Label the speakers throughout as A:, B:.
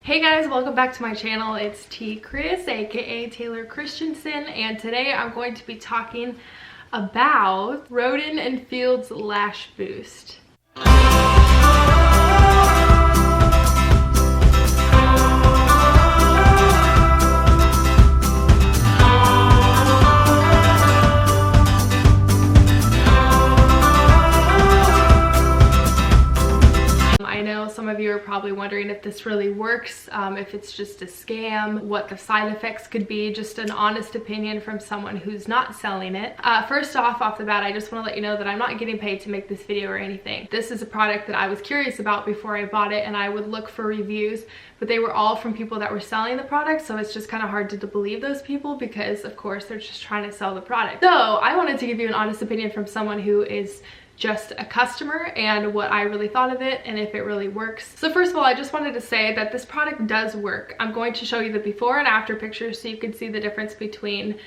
A: Hey guys, welcome back to my channel. It's T Chris, aka Taylor Christensen, and today I'm going to be talking about Roden & Field's Lash Boost. I know some of you are probably wondering if this really works, if it's just a scam, what the side effects could be, just an honest opinion from someone who's not selling it. First off the bat, I just want to let you know that I'm not getting paid to make this video or anything. This is a product that I was curious about before I bought it, and I would look for reviews, but they were all from people that were selling the product, so it's just kind of hard to believe those people because of course they're just trying to sell the product. So I wanted to give you an honest opinion from someone who is just a customer and what I really thought of it and if it really works. So first of all, I just wanted to say that this product does work. I'm going to show you the before and after pictures so you can see the difference between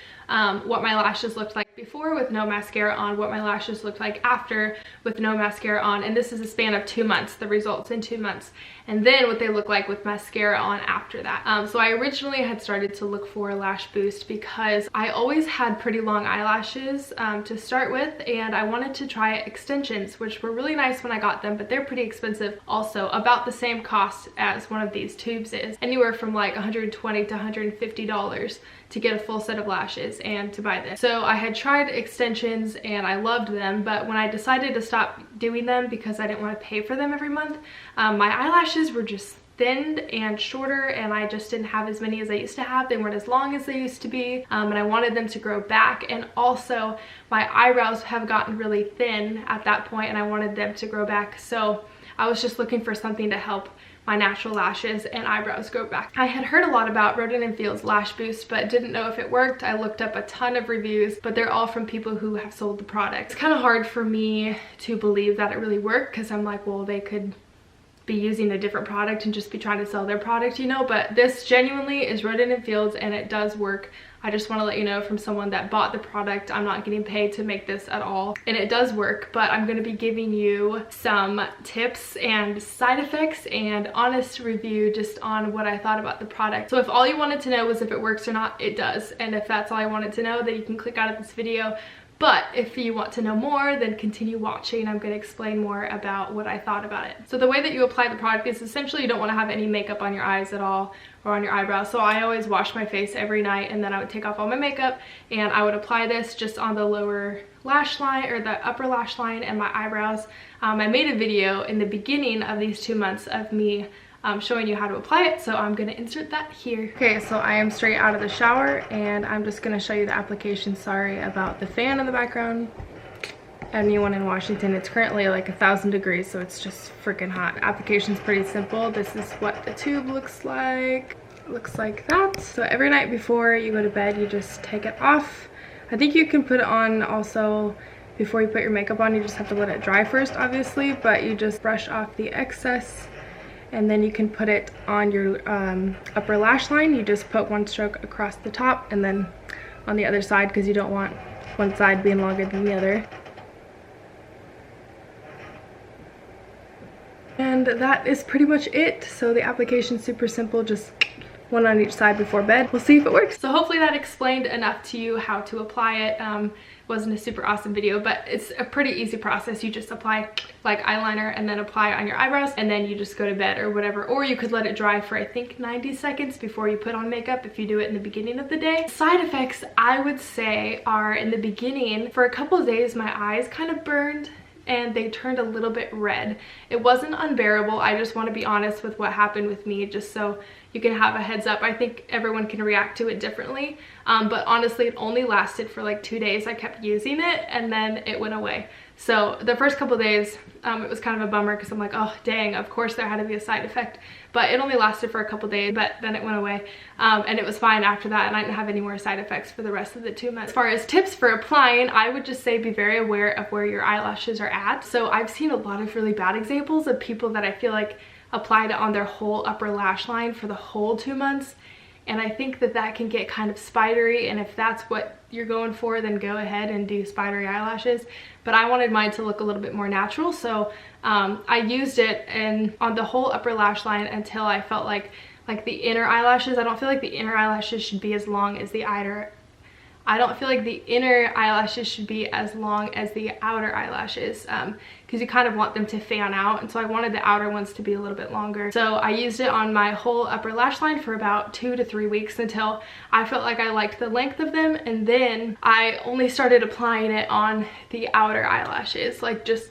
A: what my lashes looked like before with no mascara on, what my lashes looked like after with no mascara on, and this is a span of 2 months, the results in 2 months, and then what they look like with mascara on after that. So I originally had started to look for a lash boost because I always had pretty long eyelashes to start with, and I wanted to try extensions, which were really nice when I got them, but they're pretty expensive also, about the same cost as one of these tubes is, anywhere from like $120 to $150 to get a full set of lashes and to buy this. So I had tried extensions and I loved them, but when I decided to stop doing them because I didn't want to pay for them every month, my eyelashes were just thinned and shorter, and I just didn't have as many as I used to have. They weren't as long as they used to be, and I wanted them to grow back, and also my eyebrows have gotten really thin at that point and I wanted them to grow back. So I was just looking for something to help my natural lashes and eyebrows grow back. I had heard a lot about Roden & Field's Lash Boost, but didn't know if it worked. I looked up a ton of reviews, but they're all from people who have sold the product. It's kind of hard for me to believe that it really worked because I'm like, well, they could be using a different product and just be trying to sell their product, you know, but this genuinely is Roden & Field's and it does work. I just want to let you know from someone that bought the product, I'm not getting paid to make this at all, and it does work, but I'm going to be giving you some tips and side effects and honest review just on what I thought about the product. So if all you wanted to know was if it works or not, it does, and if that's all I wanted to know, then you can click out of this video. But if you want to know more, then continue watching. I'm going to explain more about what I thought about it. So the way that you apply the product is essentially you don't want to have any makeup on your eyes at all or on your eyebrows. So I always wash my face every night, and then I would take off all my makeup and I would apply this just on the lower lash line or the upper lash line and my eyebrows. I made a video in the beginning of these 2 months of me showing you how to apply it, so I'm gonna insert that here. Okay, so I am straight out of the shower and I'm just gonna show you the application. Sorry about the fan in the background. Anyone in Washington, it's currently like 1,000 degrees, so it's just freaking hot. Application's pretty simple. This is what the tube looks like. It looks like that. So every night before you go to bed, you just take it off. I think you can put it on also before you put your makeup on. You just have to let it dry first, obviously, but you just brush off the excess, and then you can put it on your upper lash line. You just put one stroke across the top and then on the other side, because you don't want one side being longer than the other. And that is pretty much it. So the application's super simple, just one on each side before bed. We'll see if it works. So hopefully that explained enough to you how to apply it. Wasn't a super awesome video, but it's a pretty easy process. You just apply like eyeliner and then apply it on your eyebrows, and then you just go to bed or whatever. Or you could let it dry for I think 90 seconds before you put on makeup if you do it in the beginning of the day. Side effects I would say are, in the beginning, for a couple of days my eyes kind of burned and they turned a little bit red. It wasn't unbearable. I just want to be honest with what happened with me, just so you can have a heads up. I think everyone can react to it differently, but honestly it only lasted for like 2 days. I kept using it and then it went away. So the first couple of days it was kind of a bummer because I'm like, oh dang, of course there had to be a side effect, but it only lasted for a couple days, but then it went away, and it was fine after that, and I didn't have any more side effects for the rest of the 2 months. As far as tips for applying, I would just say be very aware of where your eyelashes are at. So I've seen a lot of really bad examples of people that I feel like applied it on their whole upper lash line for the whole 2 months, and I think that that can get kind of spidery, and if that's what you're going for, then go ahead and do spidery eyelashes. But I wanted mine to look a little bit more natural, so I used it on the whole upper lash line until I felt like like the inner eyelashes. I don't feel like the inner eyelashes should be as long as the outer. I don't feel like the inner eyelashes should be as long as the outer eyelashes because you kind of want them to fan out, and so I wanted the outer ones to be a little bit longer. So I used it on my whole upper lash line for about 2 to 3 weeks until I felt like I liked the length of them, and then I only started applying it on the outer eyelashes, like just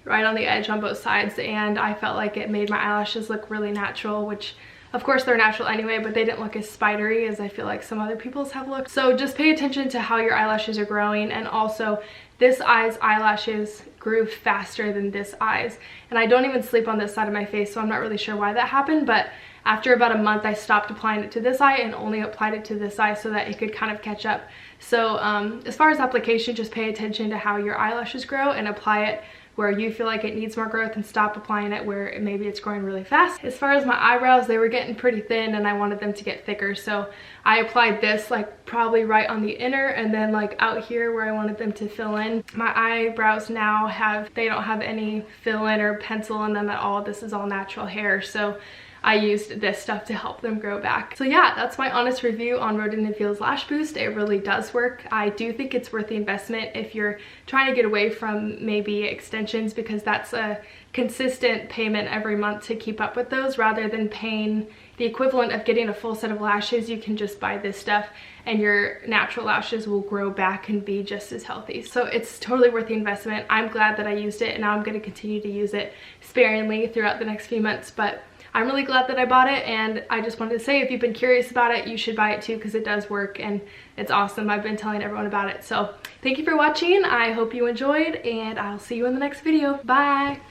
A: right on the edge on both sides, and I felt like it made my eyelashes look really natural, which of course they're natural anyway, but they didn't look as spidery as I feel like some other people's have looked. So just pay attention to how your eyelashes are growing, and also this eye's eyelashes grew faster than this eye's, and I don't even sleep on this side of my face, so I'm not really sure why that happened, but after about a month I stopped applying it to this eye and only applied it to this eye so that it could kind of catch up. So as far as application, just pay attention to how your eyelashes grow and apply it where you feel like it needs more growth, and stop applying it where maybe it's growing really fast. As far as my eyebrows, they were getting pretty thin and I wanted them to get thicker, so I applied this like probably right on the inner, and then like out here where I wanted them to fill in. My eyebrows now they don't have any fill in or pencil in them at all. This is all natural hair, so I used this stuff to help them grow back. So yeah, that's my honest review on Rodan & Field's Lash Boost. It really does work. I do think it's worth the investment if you're trying to get away from maybe extensions, because that's a consistent payment every month to keep up with those, rather than paying the equivalent of getting a full set of lashes. You can just buy this stuff and your natural lashes will grow back and be just as healthy. So it's totally worth the investment. I'm glad that I used it, and now I'm going to continue to use it sparingly throughout the next few months, but I'm really glad that I bought it, and I just wanted to say if you've been curious about it, you should buy it too, because it does work and it's awesome. I've been telling everyone about it. So thank you for watching. I hope you enjoyed, and I'll see you in the next video. Bye!